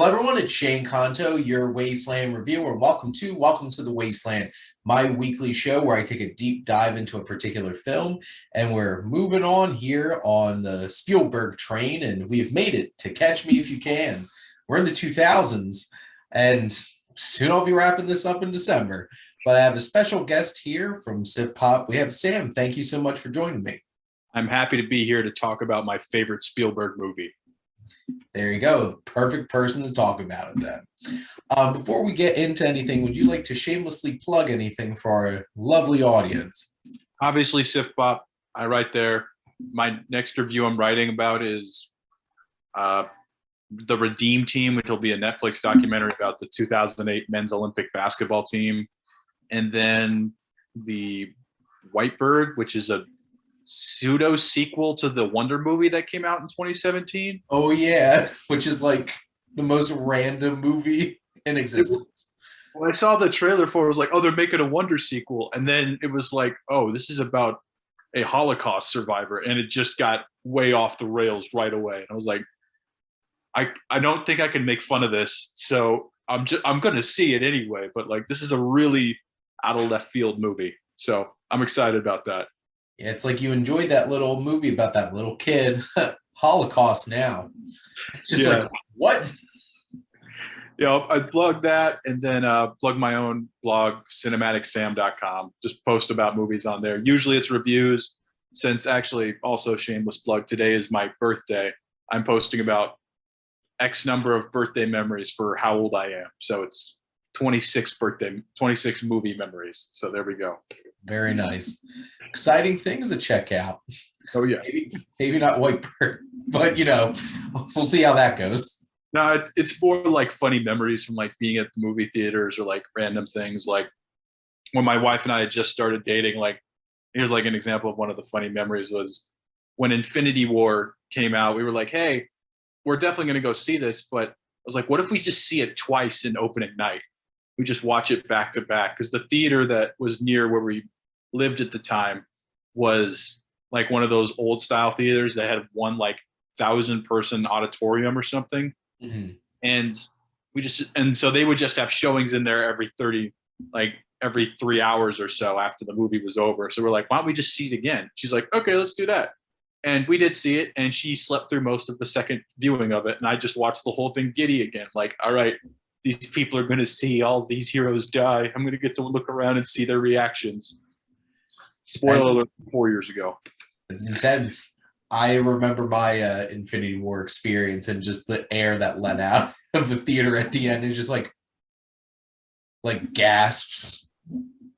Hello, everyone. It's Shane Conto, your Wasteland Reviewer. Welcome to the Wasteland, my weekly show where I take a deep dive into a particular film. And we're moving on here on the Spielberg train, and we've made it to Catch Me If You Can. We're in the 2000s, and soon I'll be wrapping this up in December. But I have a special guest here from SiftPop. We have Sam. Thank you so much for joining me. I'm happy to be here to talk about my favorite Spielberg movie. There you go. Perfect person to talk about it then. Before we get into anything, would you like to shamelessly plug anything for our lovely audience? Obviously, SiftPop, I write there. My next review I'm writing about is the Redeem Team, which will be a Netflix documentary about the 2008 men's Olympic basketball team. And then the Whitebird, which is a pseudo sequel to the Wonder movie that came out in 2017. Oh yeah, which is like the most random movie in existence. When I saw the trailer for it, I was like, oh, they're making a Wonder sequel. And then it was like, oh, this is about a Holocaust survivor. And it just got way off the rails right away. And I was like, I don't think I can make fun of this. So I'm going to see it anyway. But like, this is a really out of left field movie. So I'm excited about that. Yeah, it's like you enjoyed that little movie about that little kid. Holocaust now. Just like, what? Yeah, I plug that and then plug my own blog, cinematicsam.com. Just post about movies on there. Usually it's reviews. Since actually, also shameless plug, today is my birthday. I'm posting about X number of birthday memories for how old I am. So it's 26 movie memories. So there we go. Very nice. Exciting things to check out. Oh, yeah. Maybe not Whitebird, but, we'll see how that goes. No, it's more like funny memories from like being at the movie theaters or like random things. Like when my wife and I had just started dating, like here's like an example of one of the funny memories was when Infinity War came out, we were like, hey, we're definitely going to go see this. But I was like, what if we just see it twice in opening night? We just watch it back to back because the theater that was near where we lived at the time was like one of those old style theaters that had one like 1,000-person auditorium or something. Mm-hmm. And so they would just have showings in there every 3 hours or so after the movie was over. So we're like, why don't we just see it again? She's like, okay, let's do that. And we did see it, and she slept through most of the second viewing of it. And I just watched the whole thing giddy again. Like, all right, these people are going to see all these heroes die. I'm going to get to look around and see their reactions. Spoiler alert, 4 years ago. It's intense. I remember my Infinity War experience and just the air that let out of the theater at the end is just like gasps.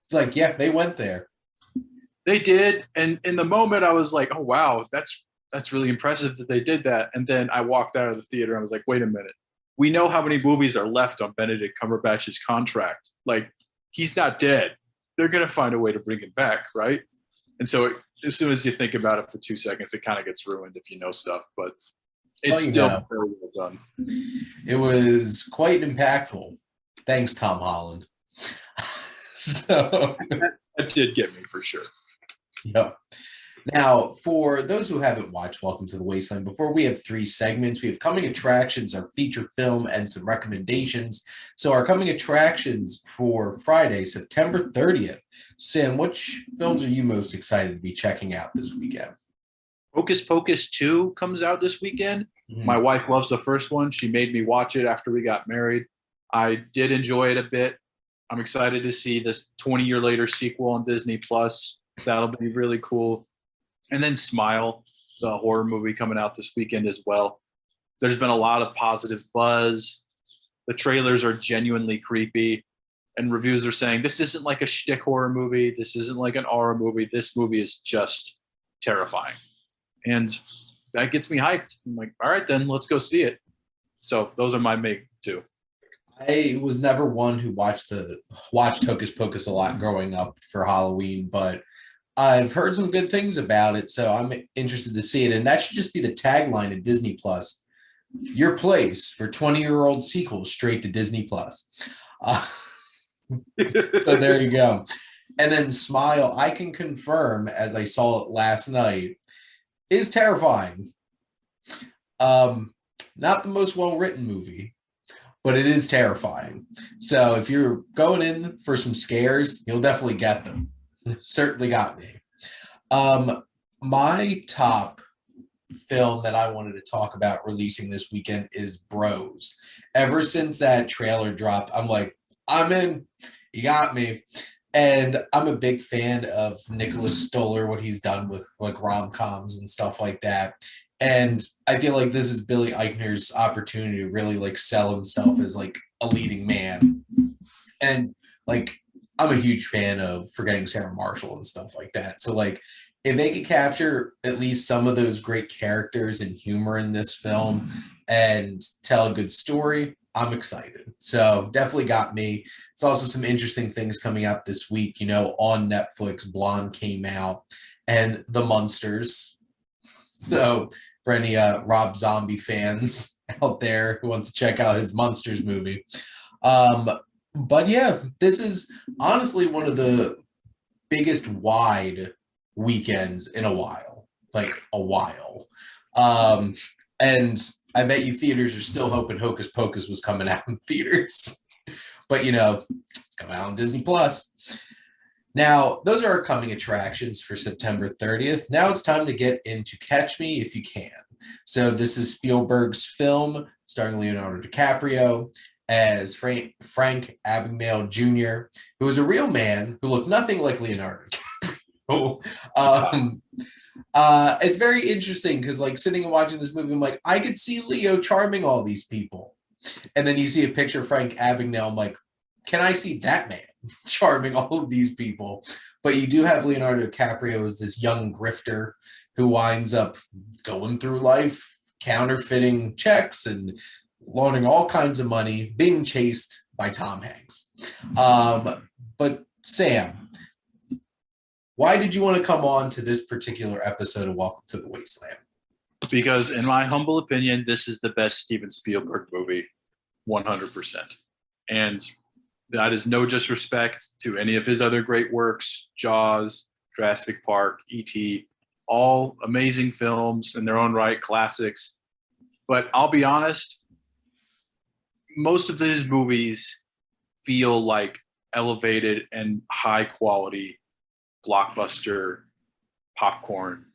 It's like, yeah, they went there. They did. And in the moment I was like, oh, wow, that's really impressive that they did that. And then I walked out of the theater and I was like, wait a minute. We know how many movies are left on Benedict Cumberbatch's contract. Like, he's not dead. They're going to find a way to bring him back, right? And so as soon as you think about it for 2 seconds, it kind of gets ruined if you know stuff. But it's still very well done. It was quite impactful. Thanks, Tom Holland. So that did get me for sure. Yep. Now, for those who haven't watched Welcome to the Wasteland before, we have 3 segments. We have coming attractions, our feature film, and some recommendations. So our coming attractions for Friday, September 30th. Sam, which films are you most excited to be checking out this weekend? Hocus Pocus 2 comes out this weekend. Mm-hmm. My wife loves the first one. She made me watch it after we got married. I did enjoy it a bit. I'm excited to see this 20-year later sequel on Disney+. That'll be really cool. And then Smile, the horror movie coming out this weekend as well. There's been a lot of positive buzz. The trailers are genuinely creepy. And reviews are saying, this isn't like a shtick horror movie. This isn't like an horror movie. This movie is just terrifying. And that gets me hyped. I'm like, all right, then let's go see it. So those are my main 2. I was never one who watched Hocus Pocus a lot growing up for Halloween, but I've heard some good things about it, so I'm interested to see it. And that should just be the tagline of Disney Plus. Your place for 20-year-old sequels straight to Disney Plus. So there you go. And then Smile, I can confirm, as I saw it last night, is terrifying. Not the most well-written movie, but it is terrifying. So if you're going in for some scares, you'll definitely get them. Certainly got me. My top film that I wanted to talk about releasing this weekend is Bros. Ever since that trailer dropped, I'm like, I'm in. You got me. And I'm a big fan of Nicholas Stoller, what he's done with like rom-coms and stuff like that. And I feel like this is Billy Eichner's opportunity to really like sell himself as like a leading man. And like I'm a huge fan of Forgetting Sarah Marshall and stuff like that. So like if they could capture at least some of those great characters and humor in this film and tell a good story, I'm excited. So definitely got me. It's also some interesting things coming out this week. You know, on Netflix, Blonde came out and The Munsters. So for any Rob Zombie fans out there who want to check out his Munsters movie. But yeah, this is honestly one of the biggest wide weekends in a while, like a while. And I bet you theaters are still hoping Hocus Pocus was coming out in theaters. But, you know, it's coming out on Disney Plus. Now, those are our coming attractions for September 30th. Now it's time to get into Catch Me If You Can. So this is Spielberg's film starring Leonardo DiCaprio as Frank Abagnale Jr., who is a real man who looked nothing like Leonardo DiCaprio. It's very interesting because like sitting and watching this movie, I'm like, I could see Leo charming all these people. And then you see a picture of Frank Abagnale, I'm like, can I see that man charming all of these people? But you do have Leonardo DiCaprio as this young grifter who winds up going through life, counterfeiting checks and laundering all kinds of money, being chased by Tom Hanks. But Sam, why did you want to come on to this particular episode of Welcome to the Wasteland? Because in my humble opinion, this is the best Steven Spielberg movie, 100%. And that is no disrespect to any of his other great works, Jaws, Jurassic Park, E.T., all amazing films in their own right, classics. But I'll be honest, most of these movies feel like elevated and high quality blockbuster popcorn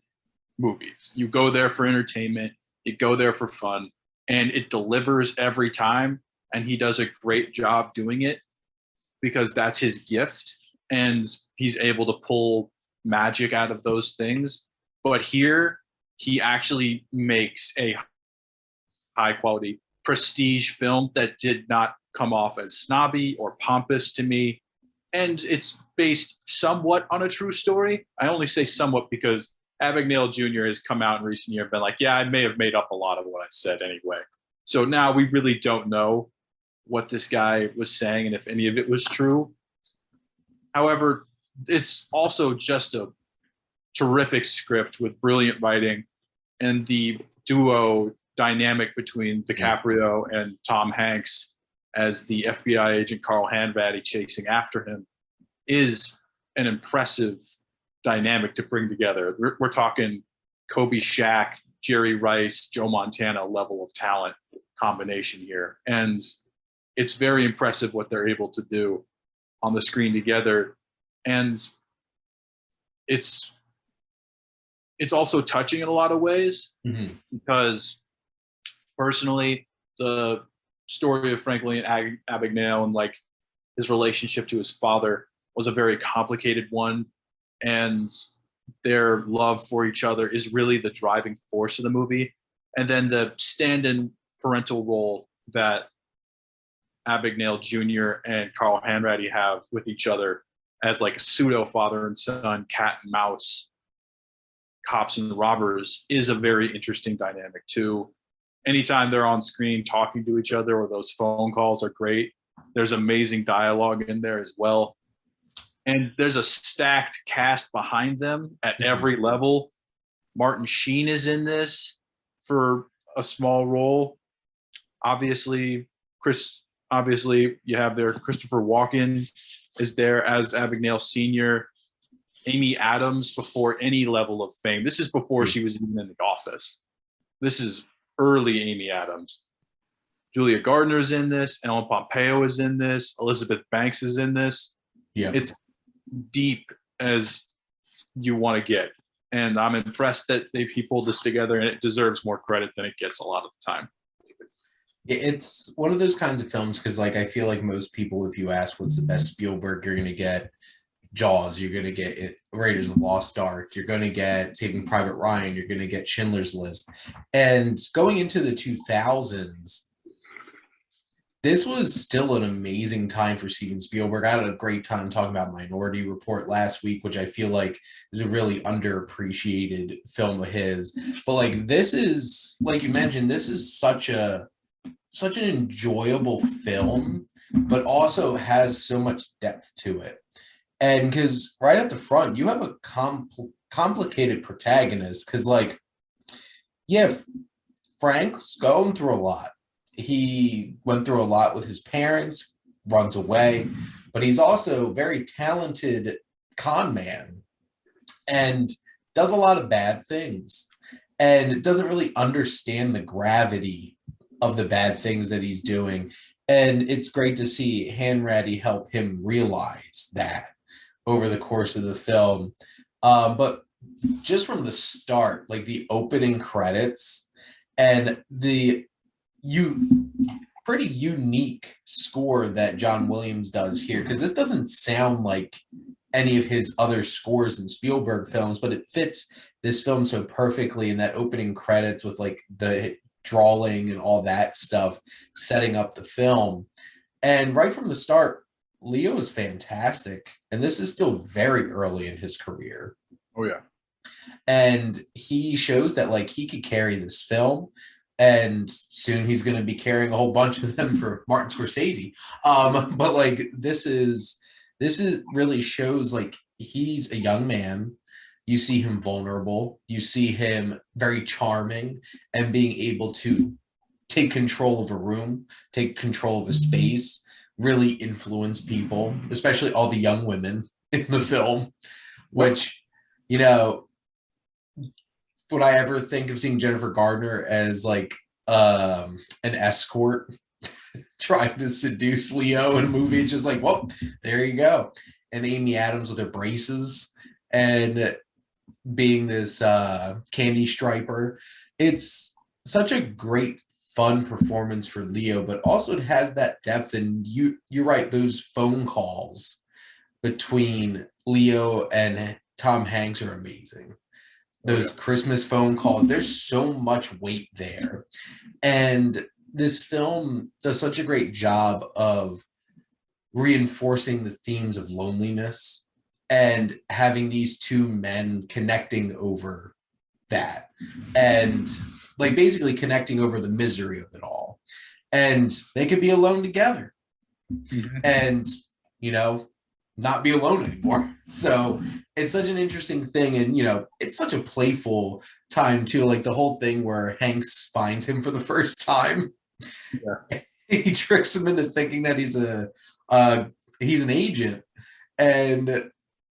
movies. You go there for entertainment, you go there for fun, and it delivers every time. And he does a great job doing it because that's his gift. And he's able to pull magic out of those things. But here, he actually makes a high quality prestige film that did not come off as snobby or pompous to me. And it's based somewhat on a true story. I only say somewhat because Abagnale Jr. has come out in recent years and been like, yeah, I may have made up a lot of what I said anyway. So now we really don't know what this guy was saying and if any of it was true. However, it's also just a terrific script with brilliant writing, and the duo dynamic between DiCaprio and Tom Hanks as the FBI agent Carl Hanratty chasing after him is an impressive dynamic to bring together. We're talking Kobe Shaq, Jerry Rice, Joe Montana level of talent combination here. And it's very impressive what they're able to do on the screen together. And it's also touching in a lot of ways, because personally, the story of Frank Abagnale and like his relationship to his father was a very complicated one, and their love for each other is really the driving force of the movie. And then the stand-in parental role that Abagnale Jr. and Carl Hanratty have with each other as like a pseudo father and son, cat and mouse, cops and robbers, is a very interesting dynamic too. Anytime they're on screen talking to each other or those phone calls are great. There's amazing dialogue in there as well. And there's a stacked cast behind them at every level. Martin Sheen is in this for a small role. Obviously, you have there Christopher Walken is there as Abagnale Sr. Amy Adams, before any level of fame. This is before she was even in The Office. This is early Amy Adams. Julia Gardner's in this, Ellen Pompeo is in this, Elizabeth Banks is in this. Yeah. It's deep as you want to get. And I'm impressed that he pulled this together, and it deserves more credit than it gets a lot of the time. It's one of those kinds of films because, like, I feel like most people, if you ask what's the best Spielberg, you're going to get Jaws, you're going to get Raiders of the Lost Ark, you're going to get Saving Private Ryan, you're going to get Schindler's List. And going into the 2000s, this was still an amazing time for Steven Spielberg. I had a great time talking about Minority Report last week, which I feel like is a really underappreciated film of his. But like, this is, like you mentioned, this is such an enjoyable film, but also has so much depth to it. And because right at the front, you have a complicated protagonist. Because, like, yeah, Frank's going through a lot. He went through a lot with his parents, runs away, but he's also a very talented con man and does a lot of bad things and doesn't really understand the gravity of the bad things that he's doing. And it's great to see Hanratty help him realize that over the course of the film. But just from the start, like the opening credits and the pretty unique score that John Williams does here, because this doesn't sound like any of his other scores in Spielberg films, but it fits this film so perfectly in that opening credits with like the drawing and all that stuff setting up the film. And right from the start, Leo is fantastic, and this is still very early in his career. Oh yeah. And he shows that like he could carry this film, and soon he's going to be carrying a whole bunch of them for Martin Scorsese. But like this is really shows like he's a young man. You see him vulnerable. You see him very charming and being able to take control of a room, take control of a space, really influence people, especially all the young women in the film, which, you know, would I ever think of seeing Jennifer Gardner as like an escort trying to seduce Leo in a movie? It's just like, well, there you go. And Amy Adams with her braces and being this candy striper. It's such a great, fun performance for Leo, but also it has that depth. And you're right, those phone calls between Leo and Tom Hanks are amazing. Those Christmas phone calls, there's so much weight there. And this film does such a great job of reinforcing the themes of loneliness and having these two men connecting over that. And like basically connecting over the misery of it all. And they could be alone together. Mm-hmm. And, you know, not be alone anymore. So it's such an interesting thing. And, you know, it's such a playful time too. Like the whole thing where Hanks finds him for the first time. Yeah. He tricks him into thinking that he's an agent. And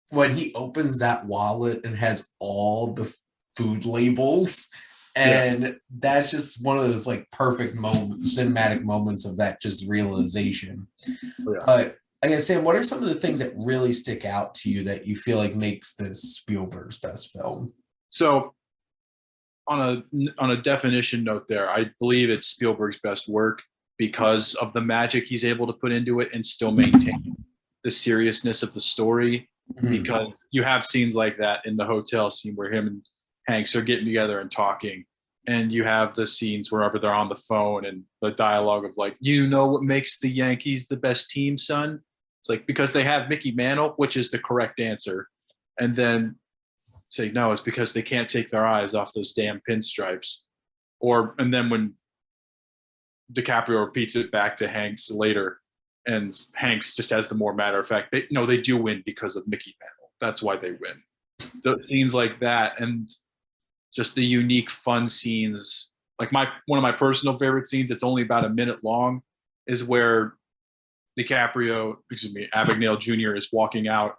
when he opens that wallet and has all the food labels, and that's just one of those like perfect moments, cinematic moments of that just realization. But I guess, Sam, what are some of the things that really stick out to you that you feel like makes this Spielberg's best film? So on a definition note there, I believe it's Spielberg's best work because of the magic he's able to put into it and still maintain the seriousness of the story. Mm-hmm. Because you have scenes like that in the hotel scene where him and Hanks are getting together and talking. And you have the scenes wherever they're on the phone and the dialogue of like, you know what makes the Yankees the best team, son? It's like, because they have Mickey Mantle, which is the correct answer. And then say, no, it's because they can't take their eyes off those damn pinstripes. And then when DiCaprio repeats it back to Hanks later, and Hanks just has the more matter of fact, they do win because of Mickey Mantle. That's why they win. The scenes like that, and just the unique fun scenes. Like one of my personal favorite scenes, it's only about a minute long, is where Abagnale Jr. is walking out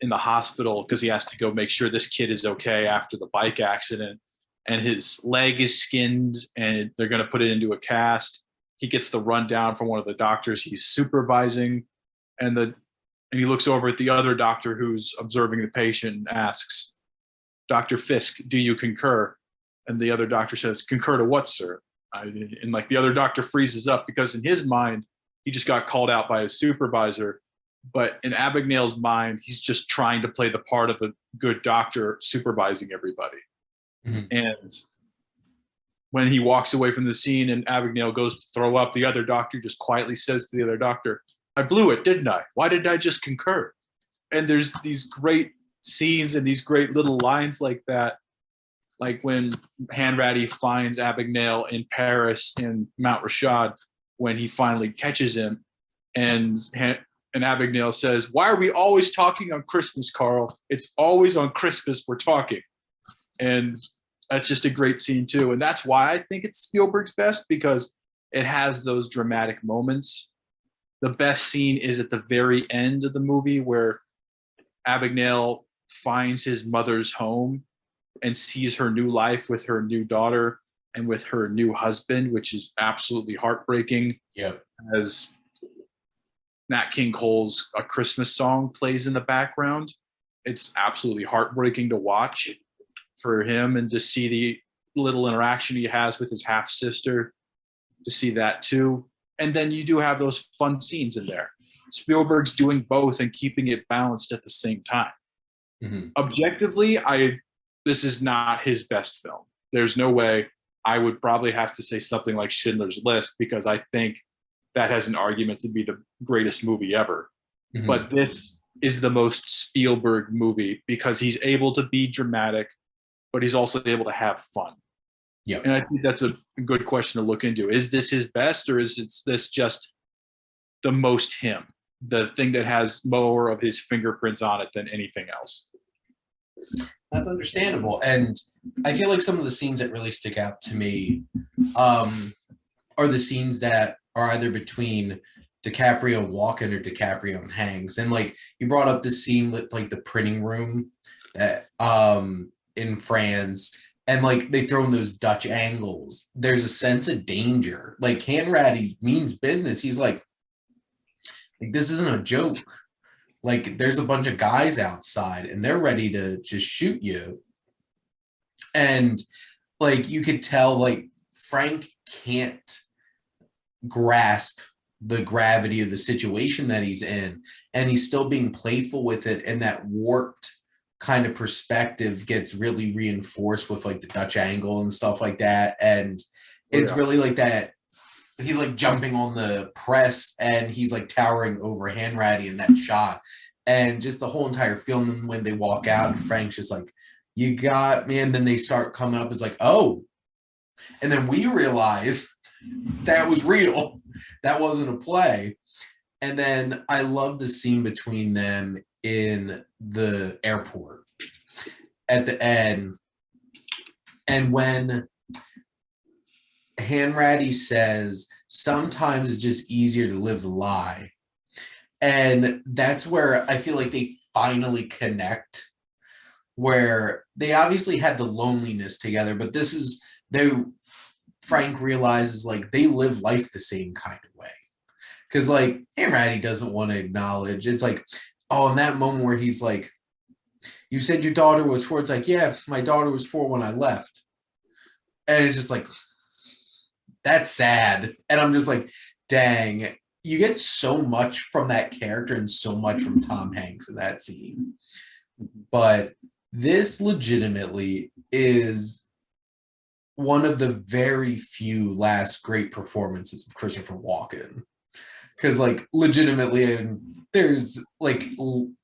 in the hospital because he has to go make sure this kid is okay after the bike accident, and his leg is skinned and they're going to put it into a cast. he gets the rundown from one of the doctors he's supervising, and he looks over at the other doctor who's observing the patient and asks, "Dr. Fisk, do you concur?" And the other doctor says, "Concur to what, sir?" And like the other doctor freezes up because in his mind, he just got called out by his supervisor. But in Abagnale's mind, he's just trying to play the part of a good doctor supervising everybody. Mm-hmm. And when he walks away from the scene and Abagnale goes to throw up, the other doctor just quietly says to the other doctor, "I blew it, didn't I? Why didn't I just concur?" And there's these great scenes and these great little lines like that. Like when Hanratty finds Abagnale in Paris in Mount Rashad, when he finally catches him, and Abagnale says, "Why are we always talking on Christmas, Carl? It's always on Christmas we're talking." And that's just a great scene too. And that's why I think it's Spielberg's best, because it has those dramatic moments. The best scene is at the very end of the movie where Abagnale finds his mother's home and sees her new life with her new daughter and with her new husband, which is absolutely heartbreaking. Yep. As Nat King Cole's A Christmas Song plays in the background. It's absolutely heartbreaking to watch for him, and to see the little interaction he has with his half-sister, to see that too. And then you do have those fun scenes in there. Spielberg's doing both and keeping it balanced at the same time. Mm-hmm. Objectively, this is not his best film. There's no way. I would probably have to say something like Schindler's List, because I think that has an argument to be the greatest movie ever. Mm-hmm. But this is the most Spielberg movie because he's able to be dramatic, but he's also able to have fun. Yeah. And I think that's a good question to look into. Is this his best, or is this just the most him? The thing that has more of his fingerprints on it than anything else? That's understandable. And I feel like some of the scenes that really stick out to me are the scenes that are either between DiCaprio and Walken or DiCaprio and Hanks. And like you brought up the scene with like the printing room that in France, and like they throw in those Dutch angles. There's a sense of danger. Like Hanratty means business. He's like this isn't a joke. Like there's a bunch of guys outside and they're ready to just shoot you. And like you could tell like Frank can't grasp the gravity of the situation that he's in, and he's still being playful with it, and that warped kind of perspective gets really reinforced with like the Dutch angle and stuff like that. And it's really like that he's like jumping on the press and he's like towering over Hanratty in that shot, and just the whole entire film when they walk out and Frank's just like, "You got me," and then they start coming up, it's like, oh, and then we realize that was real, that wasn't a play. And then I love the scene between them in the airport at the end, and when Hanratty says, "Sometimes it's just easier to live the lie." And that's where I feel like they finally connect, where they obviously had the loneliness together, but this is Frank realizes like they live life the same kind of way. Because like Hanratty doesn't want to acknowledge, it's like, oh, in that moment where he's like, "You said your daughter was 4. It's like, "Yeah, my daughter was 4 when I left." And it's just like, that's sad. And I'm just like, dang, you get so much from that character and so much from Tom Hanks in that scene. But this legitimately is one of the very few last great performances of Christopher Walken. Because like legitimately, there's like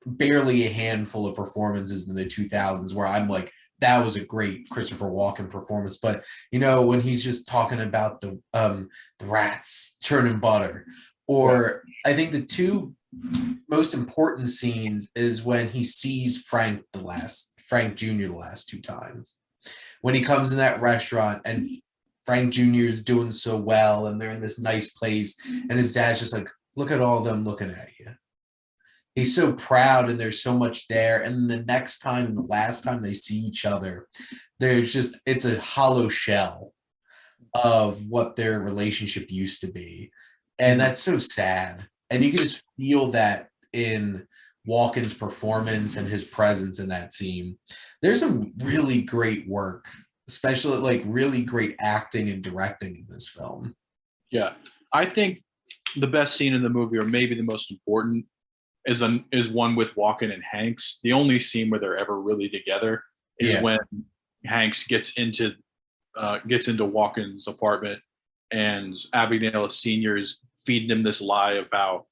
barely a handful of performances in the 2000s where I'm like, that was a great Christopher Walken performance. But you know, when he's just talking about the rats churning butter, or I think the two most important scenes is when he sees Frank Jr. the last 2 times. When he comes in that restaurant and Frank Jr. is doing so well and they're in this nice place and his dad's just like, "Look at all of them looking at you." He's so proud and there's so much there. And the next time and the last time they see each other, it's a hollow shell. of what their relationship used to be. And that's so sad. And you can just feel that in Walken's performance and his presence in that scene. There's some really great work, especially like really great acting and directing in this film. Yeah. I think the best scene in the movie, or maybe the most important, is one with Walken and Hanks. The only scene where they're ever really together is when Hanks gets into Walken's apartment, and Abagnale Sr. is feeding him this lie of how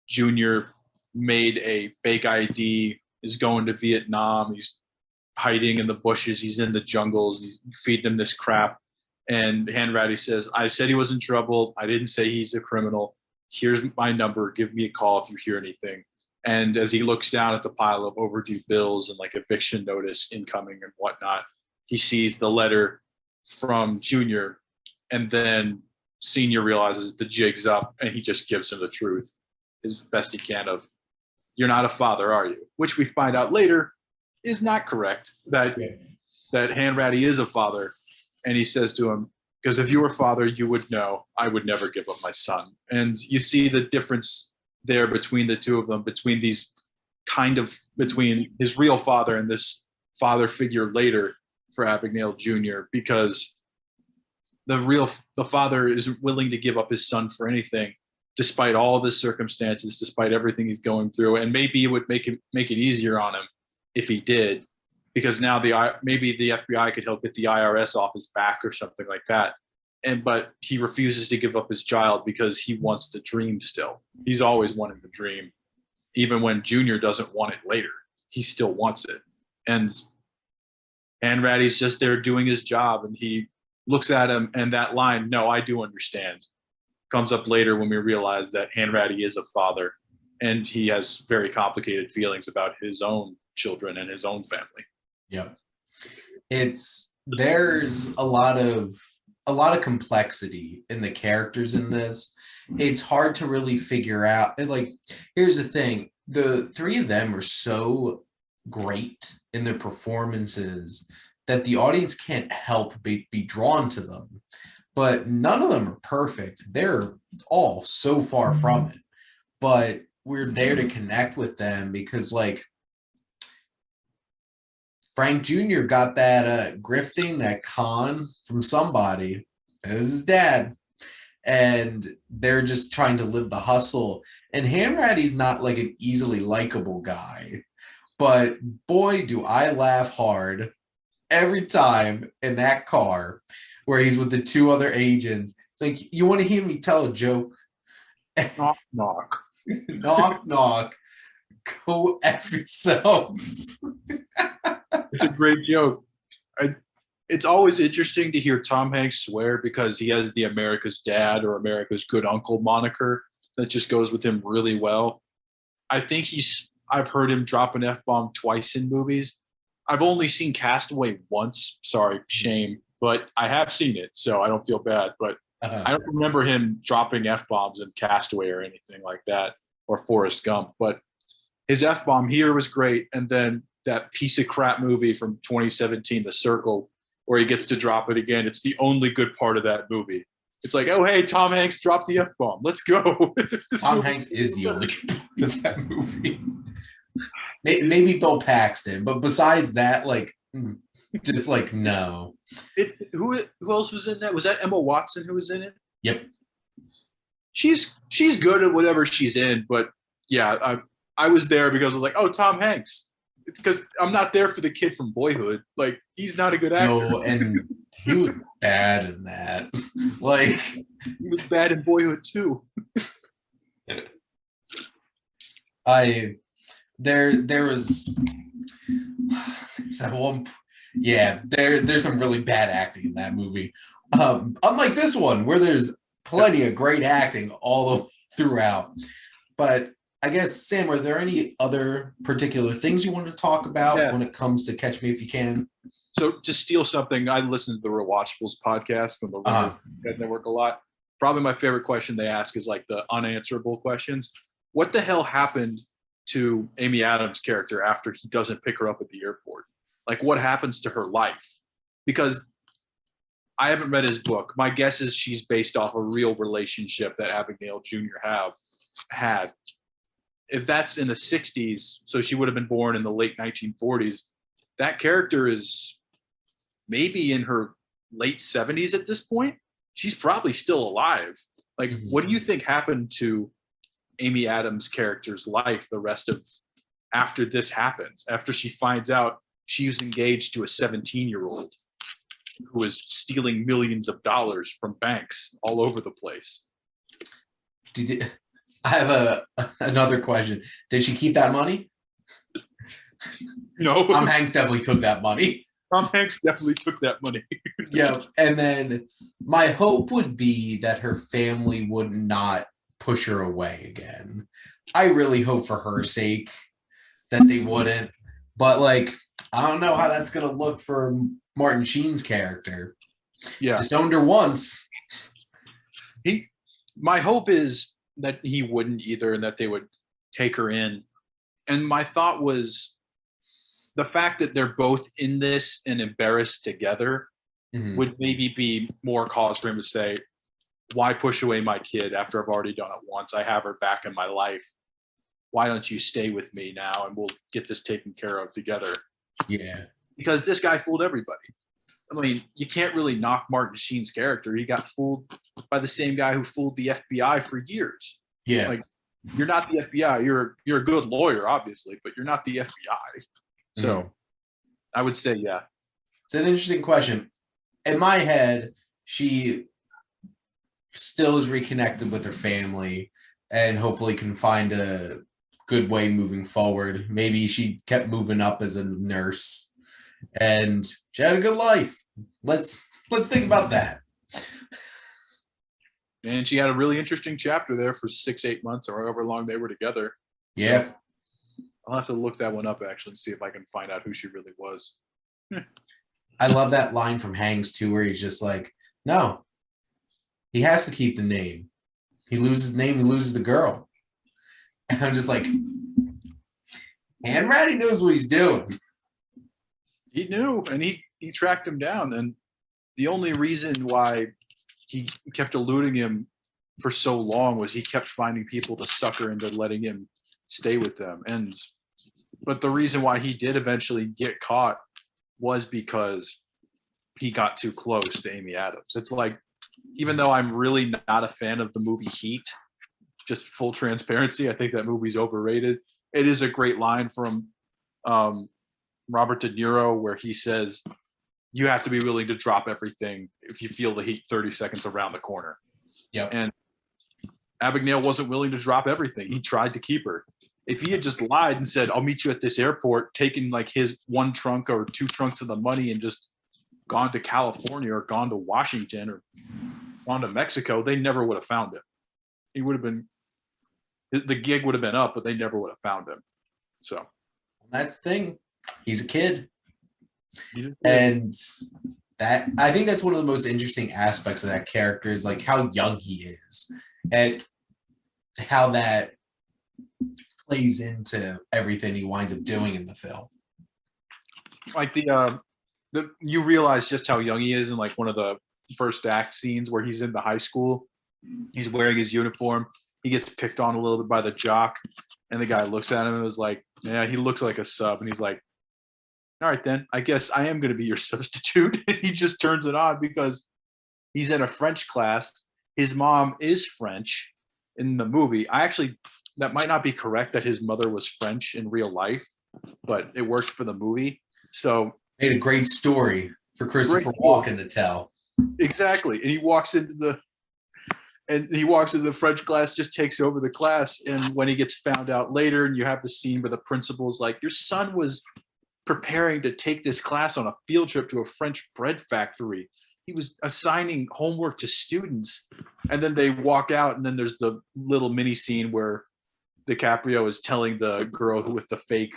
Junior made a fake ID, is going to Vietnam, he's hiding in the bushes, he's in the jungles, he's feeding him this crap. And Hanratty says, I said he was in trouble. I didn't say he's a criminal. Here's my number. Give me a call if you hear anything. And as he looks down at the pile of overdue bills and like eviction notice incoming and whatnot, he sees the letter from Junior, and then Senior realizes the jig's up, and he just gives him the truth as best he can of, you're not a father, are you? Which we find out later is not correct, that Hanratty is a father. And he says to him, because if you were a father, you would know I would never give up my son. And you see the difference there between the two of them, between his real father and this father figure later for Abagnale Jr., because the father isn't willing to give up his son for anything, despite all of his circumstances, despite everything he's going through. And maybe it would make it easier on him if he did, because now maybe the FBI could help get the IRS off his back or something like that. But he refuses to give up his child because he wants the dream still. He's always wanted the dream. Even when Junior doesn't want it later, he still wants it. And Hanratty's just there doing his job, and he looks at him, and that line, no, I do understand, comes up later when we realize that Hanratty is a father, and he has very complicated feelings about his own children and his own family. Yeah. There's a lot of complexity in the characters in this. It's hard to really figure out. And like, here's the thing. The three of them are so great in their performances that the audience can't help be drawn to them. But none of them are perfect. They're all so far from it. But we're there to connect with them because, like, Frank Jr. got that grifting, that con from somebody. It was his dad. And they're just trying to live the hustle. And Hanratty's not like an easily likable guy. But boy, do I laugh hard every time in that car where he's with the two other agents. It's like, you want to hear me tell a joke? Knock, knock. Knock, knock. Go F yourselves. It's a great joke. It's always interesting to hear Tom Hanks swear because he has the America's Dad or America's Good Uncle moniker that just goes with him really well. I think I've heard him drop an F-bomb twice in movies. I've only seen Castaway once. Sorry, shame. But I have seen it, so I don't feel bad. But I don't remember him dropping F-bombs in Castaway or anything like that, or Forrest Gump. But his F-bomb here was great. And then that piece of crap movie from 2017, The Circle, where he gets to drop it again. It's the only good part of that movie. It's like, oh, hey, Tom Hanks dropped the F-bomb. Let's go. Tom Hanks is the only good part of that movie. Maybe Bill Paxton, but besides that, like, just like, no. It's who else was in that? Was that Emma Watson who was in it? Yep. She's good at whatever she's in, but yeah, I was there because I was like, oh, Tom Hanks. It's because I'm not there for the kid from Boyhood. Like, he's not a good actor. No, and he was bad in that. Like, he was bad in Boyhood too. There's that one. Yeah, there's some really bad acting in that movie. Unlike this one, where there's plenty of great acting all the way throughout. But I guess, Sam, are there any other particular things you want to talk about when it comes to Catch Me If You Can? So to steal something, I listen to the Rewatchables podcast from the Network a lot. Probably my favorite question they ask is like the unanswerable questions. What the hell happened to Amy Adams' character after he doesn't pick her up at the airport? Like, what happens to her life? Because I haven't read his book. My guess is she's based off a real relationship that Abigail Jr. had. If that's in the 60s, so she would have been born in the late 1940s, that character is maybe in her late 70s at this point. She's probably still alive. Like, what do you think happened to Amy Adams' character's life the rest of after this happens, after she finds out she's engaged to a 17-year-old who is stealing millions of dollars from banks all over the place? I have another question. Did she keep that money? No. Tom Hanks definitely took that money. Tom Hanks definitely took that money. Yeah, and then my hope would be that her family would not push her away again. I really hope for her sake that they wouldn't. But, like, I don't know how that's going to look for Martin Sheen's character. Yeah. Disowned her once. My hope is that he wouldn't either, and that they would take her in. And my thought was the fact that they're both in this and embarrassed together would maybe be more cause for him to say, why push away my kid after I've already done it once? I have her back in my life. Why don't you stay with me now and we'll get this taken care of together? Yeah. Because this guy fooled everybody. I mean, you can't really knock Martin Sheen's character. He got fooled by the same guy who fooled the FBI for years. Yeah. Like, you're not the FBI. You're a good lawyer, obviously, but you're not the FBI. So I would say, yeah. It's an interesting question. In my head, she still is reconnected with her family and hopefully can find a good way moving forward. Maybe she kept moving up as a nurse and she had a good life. Let's think about that. And she had a really interesting chapter there for 6-8 months or however long they were together. Yeah. So I'll have to look that one up actually and see if I can find out who she really was. I love that line from Hanks too, where he's just like, no, he has to keep the name. He loses the name, he loses the girl. And I'm just like, Hanratty knows what he's doing. He knew, and he tracked him down. And the only reason why he kept eluding him for so long was he kept finding people to sucker into letting him stay with them. But the reason why he did eventually get caught was because he got too close to Amy Adams. It's like, even though I'm really not a fan of the movie Heat, just full transparency, I think that movie's overrated. It is a great line from Robert De Niro where he says, you have to be willing to drop everything if you feel the heat 30 seconds around the corner. Yep. And Abigail wasn't willing to drop everything. He tried to keep her. If he had just lied and said, I'll meet you at this airport, taken like his one trunk or two trunks of the money and just gone to California or gone to Washington or gone to Mexico, they never would have found him. He would have been, the gig would have been up, but they never would have found him. So that's the thing. He's a kid. And that, I think that's one of the most interesting aspects of that character is like how young he is and how that plays into everything he winds up doing in the film. Like you realize just how young he is in like one of the first act scenes where he's in the high school. He's wearing his uniform. He gets picked on a little bit by the jock, and the guy looks at him and was like, yeah, he looks like a sub. And he's like, all right, then I guess I am going to be your substitute. He just turns it on because he's in a French class. His mom is French in the movie. That might not be correct that his mother was French in real life, but it worked for the movie. So made a great story for Christopher Walken to tell. Exactly. And he walks into the French class, just takes over the class. And when he gets found out later, and you have the scene where the principal's like, your son was preparing to take this class on a field trip to a French bread factory. He was assigning homework to students. And then they walk out, and then there's the little mini scene where DiCaprio is telling the girl with the fake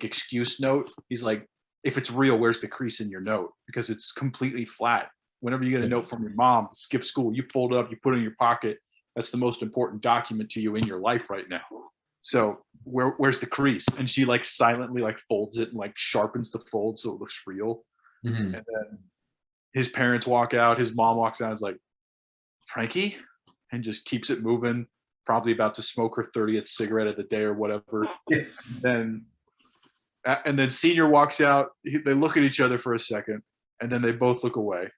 excuse note. He's like, if it's real, where's the crease in your note? Because it's completely flat. Whenever you get a note from your mom, skip school, you fold it up, you put it in your pocket. That's the most important document to you in your life right now. So where's the crease? And she like silently like folds it and like sharpens the fold so it looks real. And then his parents walk out, his mom walks out, is like, Frankie, and just keeps it moving, probably about to smoke her 30th cigarette of the day or whatever. then and then Senior walks out. They look at each other for a second, and then they both look away.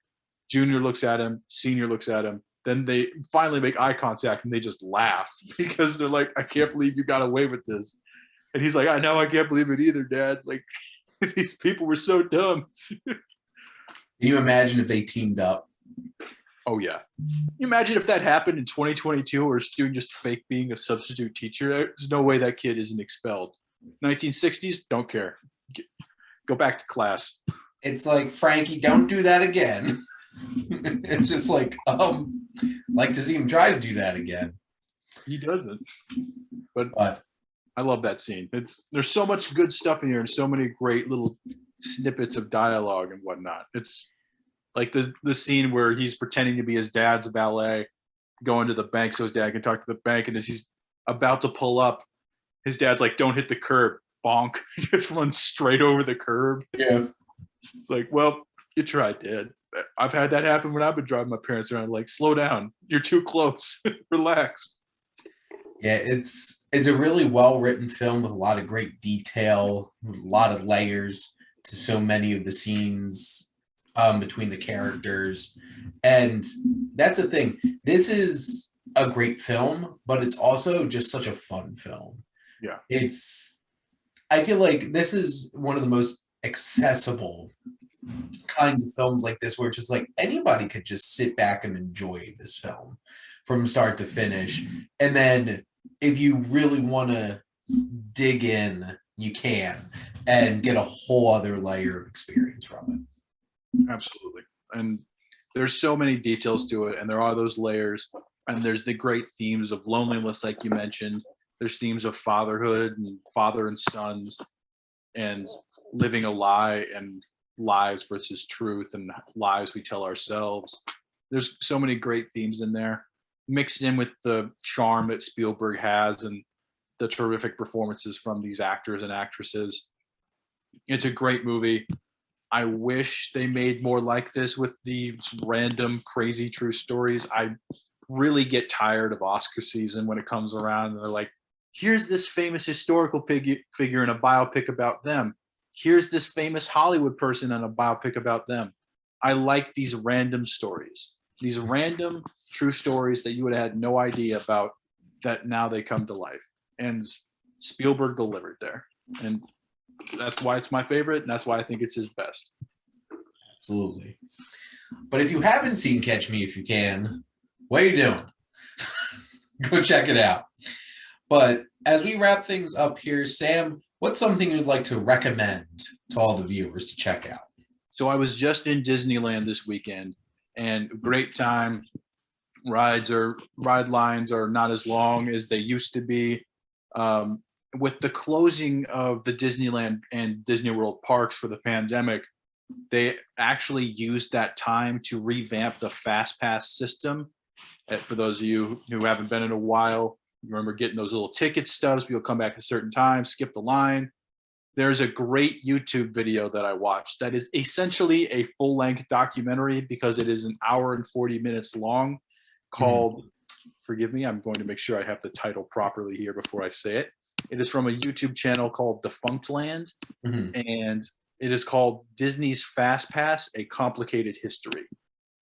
Junior looks at him, Senior looks at him. Then they finally make eye contact, and they just laugh because they're like, I can't believe you got away with this. And he's like, I know, I can't believe it either, Dad. Like, these people were so dumb. Can you imagine if they teamed up? Oh, yeah. Can you imagine if that happened in 2022 or a student just fake being a substitute teacher? There's no way that kid isn't expelled. 1960s, don't care. Go back to class. It's like, Frankie, don't do that again. It's just like to see him try to do that again. He doesn't. But I love that scene. There's so much good stuff in here and so many great little snippets of dialogue and whatnot. It's like the scene where he's pretending to be his dad's valet, going to the bank so his dad can talk to the bank, and as he's about to pull up, his dad's like, don't hit the curb. Bonk. Just runs straight over the curb. Yeah. It's like, well, you tried, Dad. I've had that happen when I've been driving my parents around. Like, slow down. You're too close. Relax. Yeah, it's a really well-written film with a lot of great detail, with a lot of layers to so many of the scenes between the characters. And that's the thing. This is a great film, but it's also just such a fun film. Yeah. I feel like this is one of the most accessible kinds of films like this, where it's just like anybody could just sit back and enjoy this film from start to finish. And then if you really want to dig in, you can, and get a whole other layer of experience from it. Absolutely. And there's so many details to it, and there are those layers, and there's the great themes of loneliness, like you mentioned. There's themes of fatherhood and father and sons, and living a lie, and lies versus truth, and lies we tell ourselves. There's so many great themes in there, mixed in with the charm that Spielberg has and the terrific performances from these actors and actresses. It's a great movie. I wish they made more like this with the random, crazy true stories. I really get tired of Oscar season when it comes around and they're like, here's this famous historical figure in a biopic about them. Here's this famous Hollywood person in a biopic about them. I like these random stories, these random true stories that you would have had no idea about, that now they come to life. And Spielberg delivered there. And that's why it's my favorite, and that's why I think it's his best. Absolutely. But if you haven't seen Catch Me If You Can, what are you doing? Go check it out. But as we wrap things up here, Sam, what's something you'd like to recommend to all the viewers to check out? So I was just in Disneyland this weekend, and great time. Ride lines are not as long as they used to be. With the closing of the Disneyland and Disney World parks for the pandemic, they actually used that time to revamp the Fast Pass system. For those of you who haven't been in a while, you remember getting those little ticket stubs. People come back at a certain time, skip the line. There's a great YouTube video that I watched that is essentially a full-length documentary, because it is an hour and 40 minutes long, called, forgive me, I'm going to make sure I have the title properly here before I say it. It is from a YouTube channel called Defunctland, and it is called Disney's Fast Pass, A Complicated History.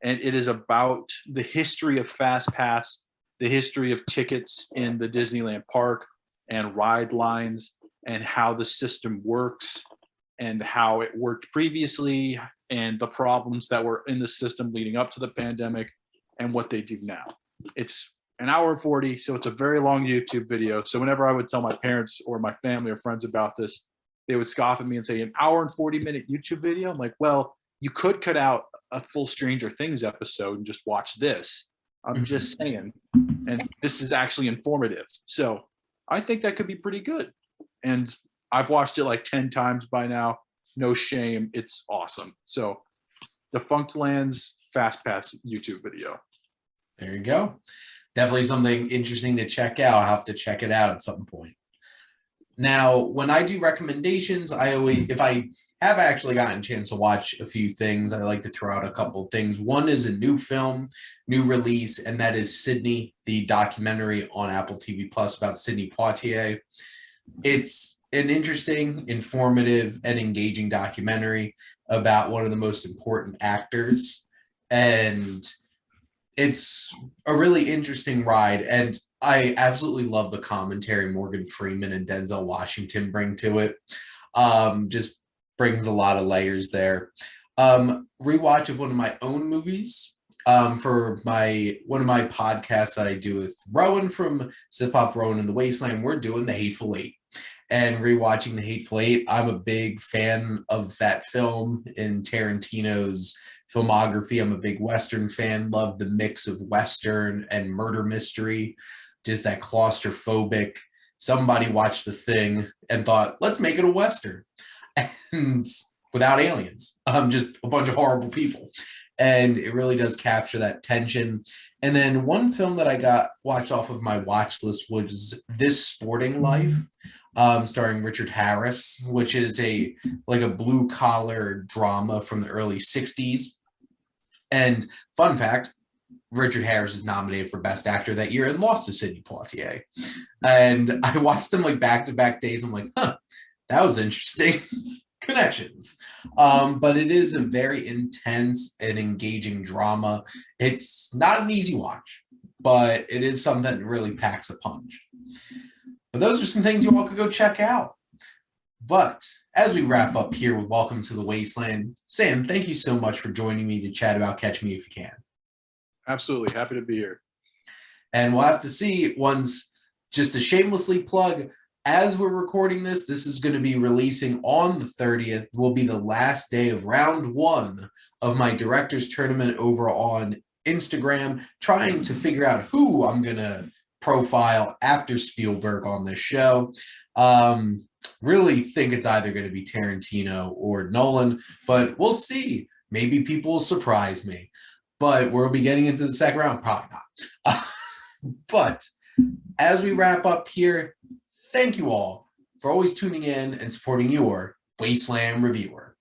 And it is about the history of Fast Pass, the history of tickets in the Disneyland park and ride lines, and how the system works and how it worked previously, and the problems that were in the system leading up to the pandemic and what they do now. It's an hour and 40, so it's a very long YouTube video. So whenever I would tell my parents or my family or friends about this, they would scoff at me and say, an hour and 40-minute YouTube video? I'm like, well, you could cut out a full Stranger Things episode and just watch this. I'm just saying. And this is actually informative. So I think that could be pretty good. And I've watched it like 10 times by now. No shame. It's awesome. So Defunctland's Fast Pass YouTube video. There you go. Definitely something interesting to check out. I'll have to check it out at some point. Now, when I do recommendations, I always, if I have actually gotten a chance to watch a few things, I like to throw out a couple of things. One is a new film, new release, and that is Sidney, the documentary on Apple TV Plus about Sidney Poitier. It's an interesting, informative, and engaging documentary about one of the most important actors. And it's a really interesting ride. And I absolutely love the commentary Morgan Freeman and Denzel Washington bring to it. Just brings a lot of layers there. Rewatch of one of my own movies. For my one of my podcasts that I do with Rowan from SiftPop, Rowan in the Wasteland, we're doing the Hateful Eight. And rewatching the Hateful Eight, I'm a big fan of that film in Tarantino's filmography. I'm a big Western fan, love the mix of Western and murder mystery, just that claustrophobic. Somebody watched The Thing and thought, let's make it a Western. And without aliens, just a bunch of horrible people. And it really does capture that tension. And then one film that I got watched off of my watch list was This Sporting Life, starring Richard Harris, which is a blue collar drama from the early 60s. And fun fact, Richard Harris is nominated for Best Actor that year and lost to Sidney Poitier. And I watched them like back-to-back days. I'm like, huh, that was interesting. Connections. But it is a very intense and engaging drama. It's not an easy watch, but it is something that really packs a punch. But those are some things you all could go check out. But as we wrap up here with Welcome to the Wasteland, Sam, thank you so much for joining me to chat about Catch Me If You Can. Absolutely. Happy to be here. And we'll have to see once, just to shamelessly plug, as we're recording this, this is going to be releasing on the 30th, will be the last day of round 1 of my director's tournament over on Instagram, trying to figure out who I'm going to profile after Spielberg on this show. Really think it's either going to be Tarantino or Nolan, but we'll see. Maybe people will surprise me. But we'll be getting into the second round, probably not. But as we wrap up here, thank you all for always tuning in and supporting your Wasteland Reviewer.